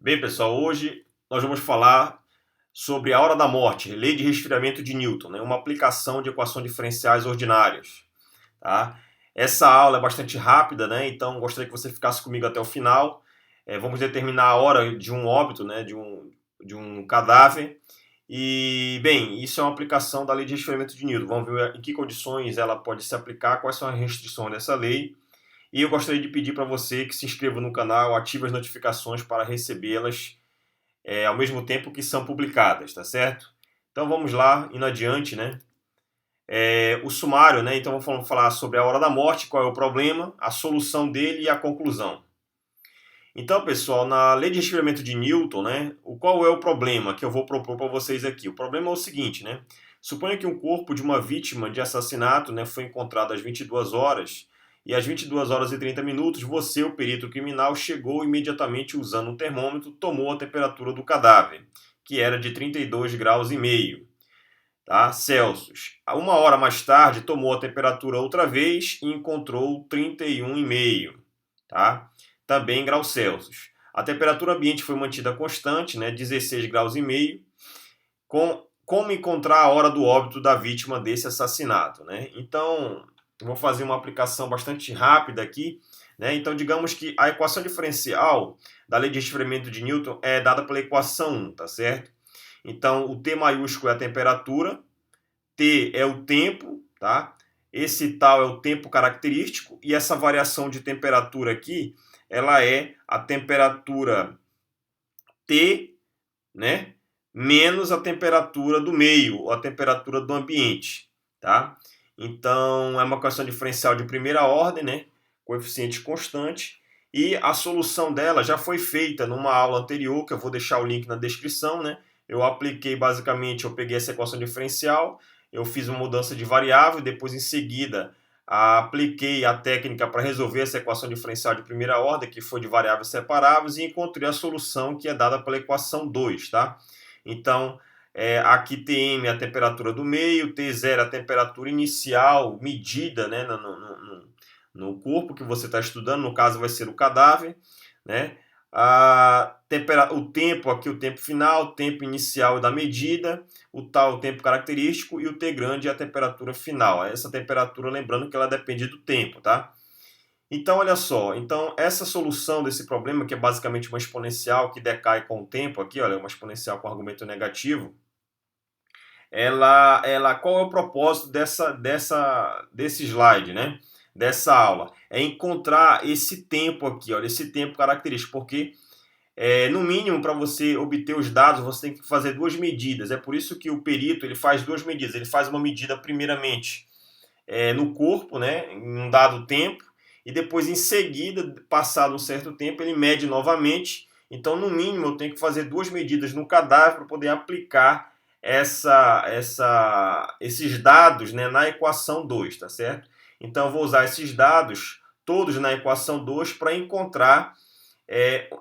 Bem, pessoal, hoje nós vamos falar sobre a hora da morte, lei de resfriamento de Newton, né? Uma aplicação de equações diferenciais ordinárias. Tá? Essa aula é bastante rápida, né? Então gostaria que você ficasse comigo até o final. Vamos determinar a hora de um óbito, né? De um cadáver. E, bem, isso é uma aplicação da lei de resfriamento de Newton. Vamos ver em que condições ela pode se aplicar, quais são as restrições dessa lei. E eu gostaria de pedir para você que se inscreva no canal, ative as notificações para recebê-las ao mesmo tempo que são publicadas, tá certo? Então vamos lá, indo adiante, né? O sumário, né? Então vamos falar sobre a hora da morte, qual é o problema, a solução dele e a conclusão. Então, pessoal, na lei de resfriamento de Newton, né? Qual é o problema que eu vou propor para vocês aqui? O problema é o seguinte, né? Suponha que um corpo de uma vítima de assassinato, né, foi encontrado às 22 horas e às 22 horas e 30 minutos, você, o perito criminal, chegou imediatamente usando um termômetro, tomou a temperatura do cadáver, que era de 32 graus e meio, tá? Celsius. Uma hora mais tarde, tomou a temperatura outra vez e encontrou 31,5, tá? Também em graus Celsius. A temperatura ambiente foi mantida constante, né, 16 graus e meio, como encontrar a hora do óbito da vítima desse assassinato, né? Então, eu vou fazer uma aplicação bastante rápida aqui, né? Então, digamos que a equação diferencial da lei de resfriamento de Newton é dada pela equação 1, tá certo? Então, o T maiúsculo é a temperatura, T é o tempo, tá? Esse tal é o tempo característico e essa variação de temperatura aqui, ela é a temperatura T, né? Menos a temperatura do meio, ou a temperatura do ambiente, tá? Então, é uma equação diferencial de primeira ordem, né? Coeficiente constante. E a solução dela já foi feita numa aula anterior, que eu vou deixar o link na descrição, né? Eu apliquei basicamente, eu peguei essa equação diferencial, eu fiz uma mudança de variável, depois em seguida apliquei a técnica para resolver essa equação diferencial de primeira ordem, que foi de variáveis separáveis, e encontrei a solução que é dada pela equação 2, tá? Então, aqui Tm é a temperatura do meio, T0 é a temperatura inicial medida, né, no corpo que você está estudando, no caso vai ser o cadáver, né? O tempo aqui, o tempo final, o tempo inicial da medida, o tal o tempo característico e o T grande é a temperatura final. Essa temperatura, lembrando que ela depende do tempo, tá? Então, olha só, então essa solução desse problema, que é basicamente uma exponencial que decai com o tempo, aqui, olha, uma exponencial com argumento negativo, qual é o propósito desse slide, né? Dessa aula? É encontrar esse tempo aqui, olha, esse tempo característico, porque no mínimo, para você obter os dados, você tem que fazer duas medidas. É por isso que o perito ele faz duas medidas. Ele faz uma medida primeiramente no corpo, né, em um dado tempo, e depois em seguida, passado um certo tempo, ele mede novamente. Então, no mínimo, eu tenho que fazer duas medidas no cadáver para poder aplicar esses dados, né, na equação 2, tá certo? Então, eu vou usar esses dados todos na equação 2 para encontrar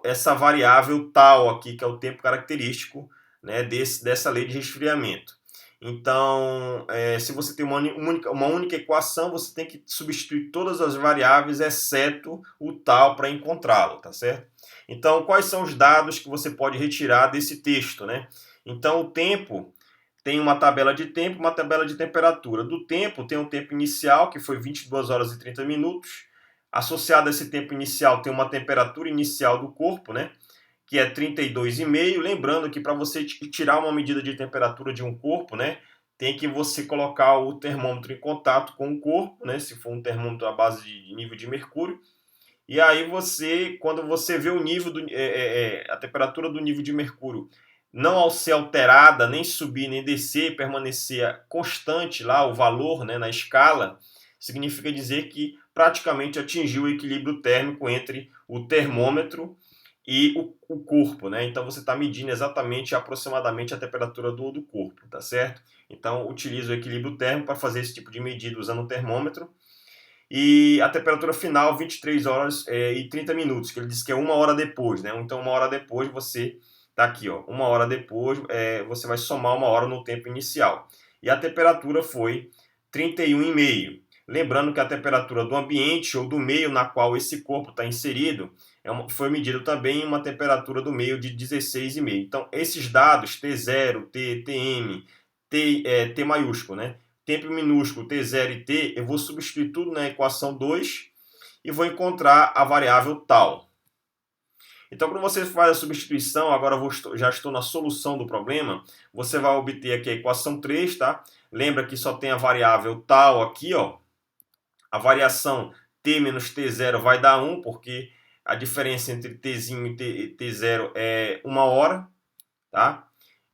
essa variável tal aqui, que é o tempo característico, né, dessa lei de resfriamento. Então, se você tem uma única equação, você tem que substituir todas as variáveis, exceto o tal, para encontrá-lo, tá certo? Então, quais são os dados que você pode retirar desse texto, né? Então, o tempo tem uma tabela de tempo, uma tabela de temperatura. Do tempo, tem um tempo inicial, que foi 22 horas e 30 minutos. Associado a esse tempo inicial, tem uma temperatura inicial do corpo, né? Que é 32,5. Lembrando que para você tirar uma medida de temperatura de um corpo, né, tem que você colocar o termômetro em contato com o corpo, né, se for um termômetro à base de nível de mercúrio. E aí quando você vê o nível a temperatura do nível de mercúrio não ao ser alterada, nem subir, nem descer, permanecer constante lá o valor, né, na escala, significa dizer que praticamente atingiu o equilíbrio térmico entre o termômetro e o corpo, né? Então você está medindo exatamente, aproximadamente a temperatura do corpo, tá certo? Então utiliza o equilíbrio térmico para fazer esse tipo de medida usando o termômetro. E a temperatura final, 23 horas e 30 minutos, que ele diz que é uma hora depois, né? Então uma hora depois você tá aqui, ó, uma hora depois você vai somar uma hora no tempo inicial. E a temperatura foi 31,5. Lembrando que a temperatura do ambiente ou do meio na qual esse corpo está inserido foi medido também uma temperatura do meio de 16,5. Então, esses dados, T0, T, Tm, T maiúsculo, né? Tempo minúsculo, T0 e T, eu vou substituir tudo na equação 2 e vou encontrar a variável tal. Então, quando você faz a substituição, agora já estou na solução do problema, você vai obter aqui a equação 3, tá? Lembra que só tem a variável tal aqui, ó. A variação t menos t0 vai dar 1, porque a diferença entre tzinho e t0 é 1 hora, tá?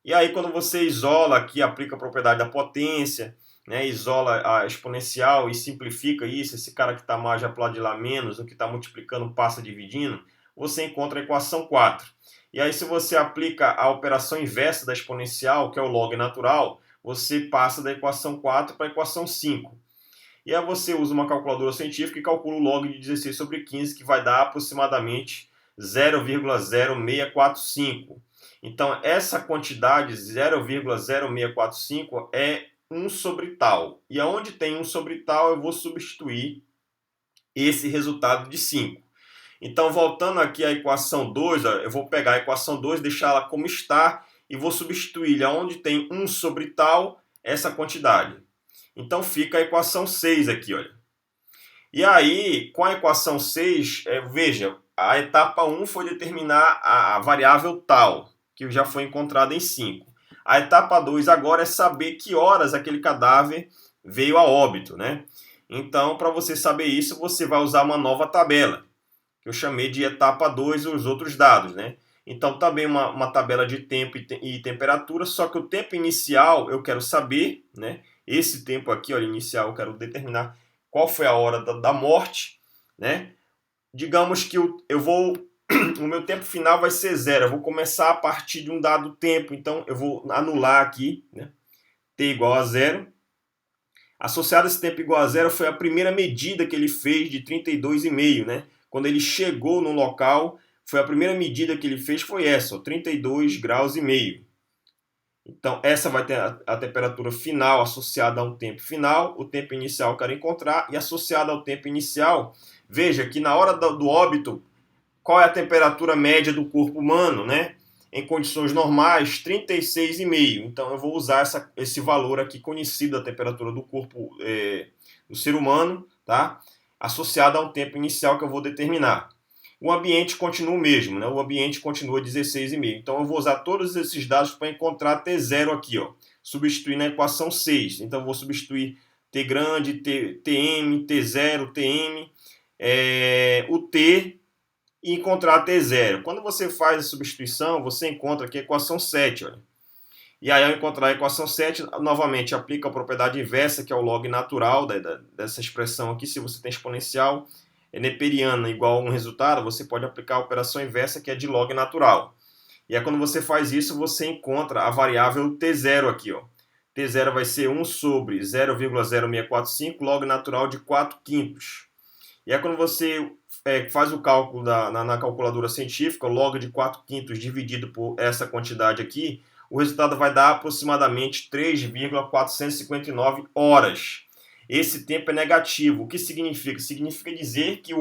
E aí, quando você isola aqui, aplica a propriedade da potência, né, isola a exponencial e simplifica isso, esse cara que está mais já para o lado de lá menos, o que está multiplicando passa dividindo, você encontra a equação 4. E aí, se você aplica a operação inversa da exponencial, que é o log natural, você passa da equação 4 para a equação 5. E aí você usa uma calculadora científica e calcula o log de 16 sobre 15, que vai dar aproximadamente 0,0645. Então, essa quantidade 0,0645 é 1 sobre tal. E aonde tem 1 sobre tal, eu vou substituir esse resultado de 5. Então, voltando aqui à equação 2, eu vou pegar a equação 2, deixar ela como está e vou substituir aonde tem 1 sobre tal, essa quantidade. Então, fica a equação 6 aqui, olha. E aí, com a equação 6, veja, a etapa 1 foi determinar a variável tal, que já foi encontrada em 5. A etapa 2 agora é saber que horas aquele cadáver veio a óbito, né? Então, para você saber isso, você vai usar uma nova tabela, que eu chamei de etapa 2 e os outros dados, né? Então, também uma tabela de tempo e temperatura, só que o tempo inicial eu quero saber, né? Esse tempo aqui, olha, inicial, eu quero determinar qual foi a hora da morte, né? Digamos que o meu tempo final vai ser 0. Eu vou começar a partir de um dado tempo, então eu vou anular aqui, né? T igual a 0. Associado a esse tempo igual a 0 foi a primeira medida que ele fez de 32,5, né? Quando ele chegou no local, foi a primeira medida que ele fez, foi essa, ó, 32 graus e meio. Então, essa vai ter a temperatura final associada a um tempo final, o tempo inicial eu quero encontrar, e associada ao tempo inicial, veja que na hora do óbito, qual é a temperatura média do corpo humano, né? Em condições normais, 36,5. Então, eu vou usar esse valor aqui conhecido da temperatura do corpo do ser humano, tá? Associado a um tempo inicial que eu vou determinar. O ambiente continua o mesmo, né? O ambiente continua 16,5. Então, eu vou usar todos esses dados para encontrar T0 aqui, ó. Substituir na equação 6. Então, eu vou substituir T grande, Tm, T0, Tm, o T e encontrar T0. Quando você faz a substituição, você encontra aqui a equação 7, olha. E aí, ao encontrar a equação 7, novamente aplica a propriedade inversa, que é o log natural dessa expressão aqui. Se você tem exponencial neperiana igual a um resultado, você pode aplicar a operação inversa, que é de log natural. E aí, quando você faz isso, você encontra a variável T0 aqui, ó. T0 vai ser 1 sobre 0,0645 log natural de 4/5. E aí, quando você faz o cálculo na calculadora científica, log de 4/5 dividido por essa quantidade aqui, o resultado vai dar aproximadamente 3,459 horas. Esse tempo é negativo. O que significa? Significa dizer que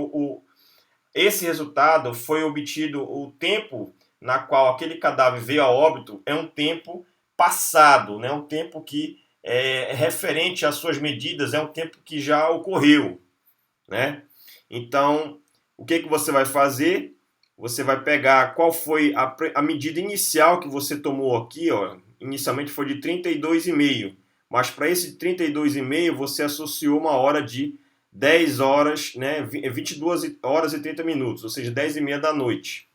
esse resultado foi obtido, o tempo na qual aquele cadáver veio a óbito é um tempo passado, né? Um tempo que é referente às suas medidas, é um tempo que já ocorreu, né? Então, o que você vai fazer? Você vai pegar qual foi a medida inicial que você tomou aqui, ó. Inicialmente foi de 32,5. Mas para esse 32,5 você associou uma hora de 10 horas, né, 22 horas e 30 minutos, ou seja, 10:30 da noite.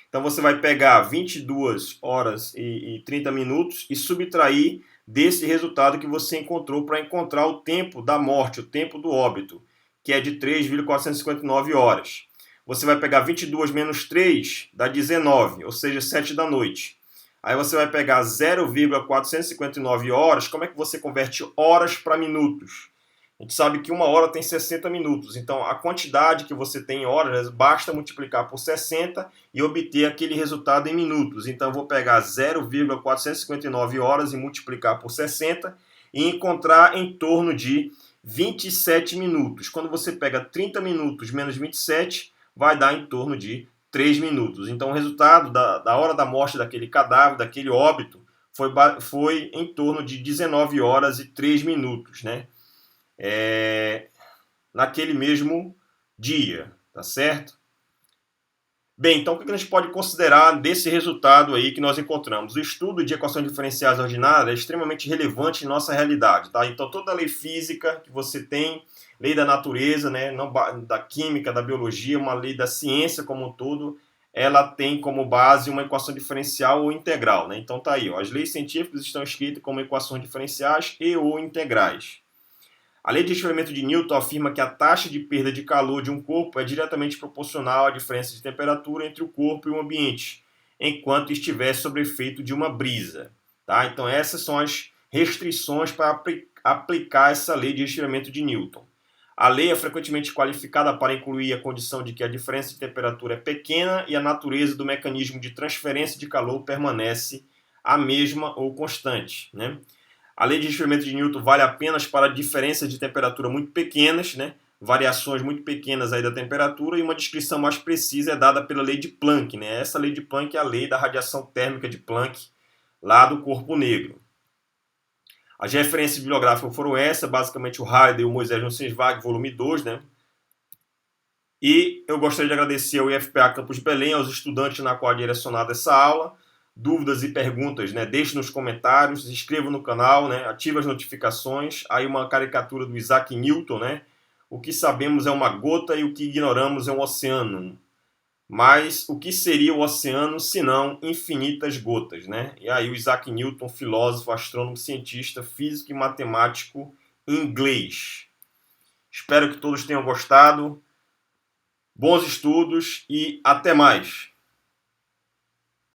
Então você vai pegar 22 horas e 30 minutos e subtrair desse resultado que você encontrou para encontrar o tempo da morte, o tempo do óbito, que é de 3,459 horas. Você vai pegar 22 menos 3, dá 19, ou seja, 7 da noite. Aí você vai pegar 0,459 horas. Como é que você converte horas para minutos? A gente sabe que uma hora tem 60 minutos. Então, a quantidade que você tem em horas, basta multiplicar por 60 e obter aquele resultado em minutos. Então, eu vou pegar 0,459 horas e multiplicar por 60 e encontrar em torno de 27 minutos. Quando você pega 30 minutos menos 27, vai dar em torno de 3 minutos. Então, o resultado da hora da morte daquele cadáver, daquele óbito, foi em torno de 19 horas e 3 minutos, né? Naquele mesmo dia, tá certo? Bem, então o que a gente pode considerar desse resultado aí que nós encontramos? O estudo de equações diferenciais ordinárias é extremamente relevante em nossa realidade, tá? Então toda a lei física que você tem, lei da natureza, né, não da química, da biologia, uma lei da ciência como um todo, ela tem como base uma equação diferencial ou integral, né? Então tá aí, ó, as leis científicas estão escritas como equações diferenciais e ou integrais. A lei de resfriamento de Newton afirma que a taxa de perda de calor de um corpo é diretamente proporcional à diferença de temperatura entre o corpo e o ambiente, enquanto estiver sob efeito de uma brisa. Tá? Então essas são as restrições para aplicar essa lei de resfriamento de Newton. A lei é frequentemente qualificada para incluir a condição de que a diferença de temperatura é pequena e a natureza do mecanismo de transferência de calor permanece a mesma ou constante, né? A lei de resfriamento de Newton vale apenas para diferenças de temperatura muito pequenas, né? Variações muito pequenas aí da temperatura, e uma descrição mais precisa é dada pela lei de Planck, né? Essa lei de Planck é a lei da radiação térmica de Planck, lá do corpo negro. As referências bibliográficas foram essas, basicamente o Halliday e o Moisés Nussenswag, volume 2, né? E eu gostaria de agradecer ao IFPA Campus Belém, aos estudantes na qual é direcionada essa aula. Dúvidas e perguntas, né? Deixe nos comentários, se inscreva no canal, né? Ative as notificações. Aí uma caricatura do Isaac Newton, né? O que sabemos é uma gota e o que ignoramos é um oceano. Mas o que seria o oceano se não infinitas gotas, né? E aí o Isaac Newton, filósofo, astrônomo, cientista, físico e matemático inglês. Espero que todos tenham gostado. Bons estudos e até mais!